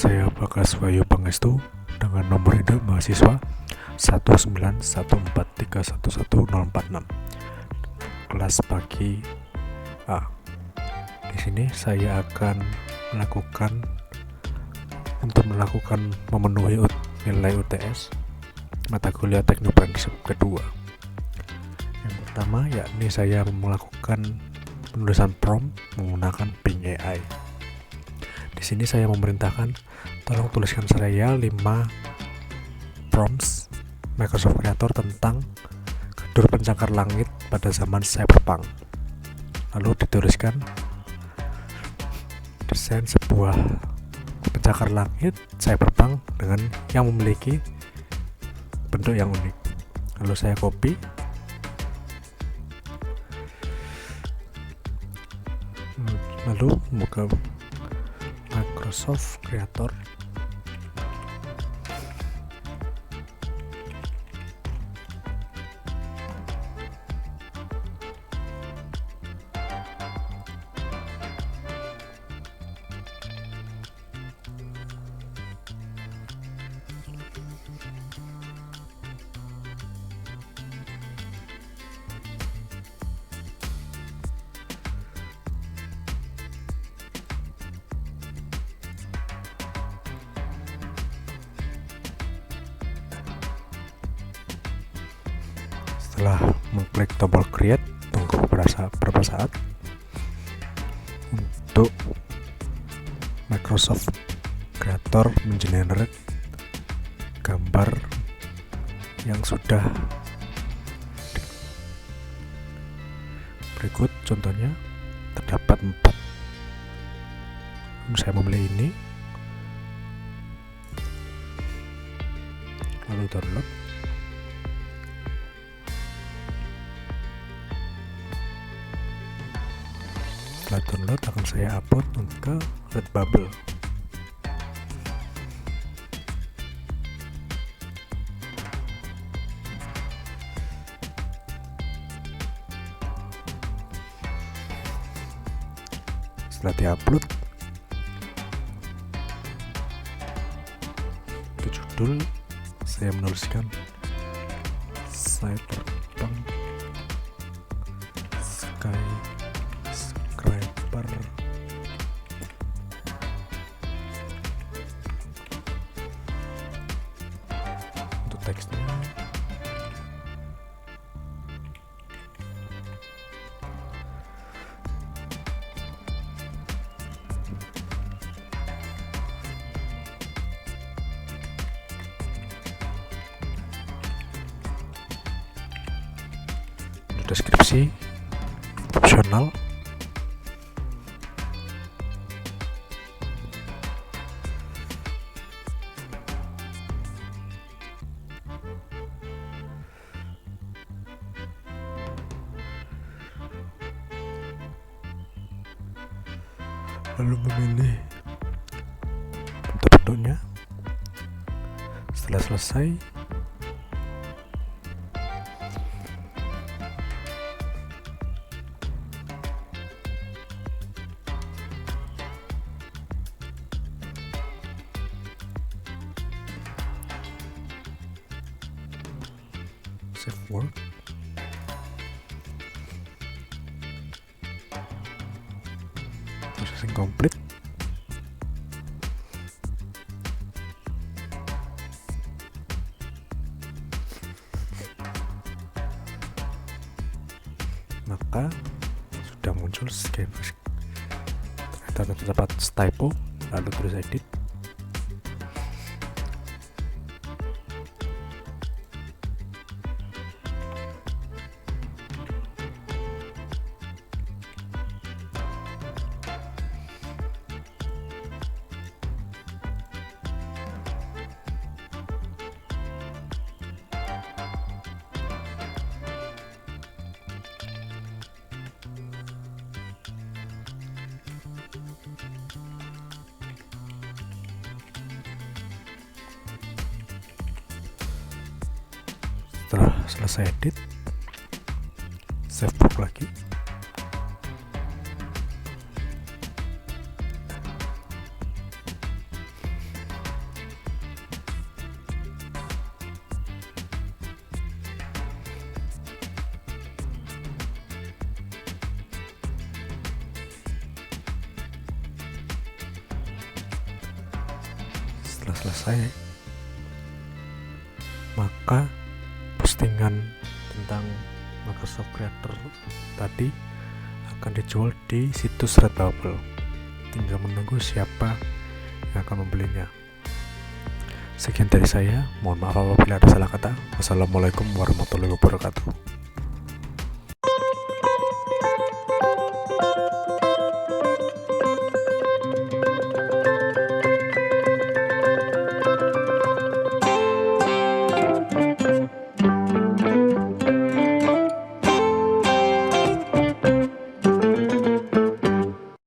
saya Bagas Wahyu Pangestu dengan nomor induk mahasiswa 19143111046 kelas pagi A. Di sini saya akan memenuhi nilai UTS mata kuliah teknik prinsip kedua. Yang pertama yakni saya melakukan penulisan prompt menggunakan Bing AI. Di sini saya memerintahkan tolong tuliskan saya 5 prompts Microsoft Creator tentang gedung pencakar langit pada zaman Cyberpunk. Lalu dituliskan desain sebuah pencakar langit Cyberpunk dengan yang memiliki bentuk yang unik. Lalu saya copy. Lalu buka Microsoft Creator. Setelah mengklik tombol create, tunggu beberapa saat untuk Microsoft Creator mengenerate gambar yang sudah berikut. Contohnya terdapat 4. Saya memilih ini, lalu download. Setelah download akan saya upload ke Redbubble. Setelah diupload, untuk judul saya menuliskan Cyberpunk Skyscraper. Untuk teksnya deskripsi opsional. Lalu memilih bentuk-bentuknya. Setelah selesai, save work. Processing complete. Maka sudah muncul terdapat typo, lalu tulis edit. Setelah selesai edit, save book lagi. telah selesai, maka postingan tentang Microsoft Creator tadi akan dijual di situs Redbubble. Tinggal menunggu siapa yang akan membelinya. Sekian dari saya, mohon maaf apabila ada salah kata. Wassalamualaikum warahmatullahi wabarakatuh.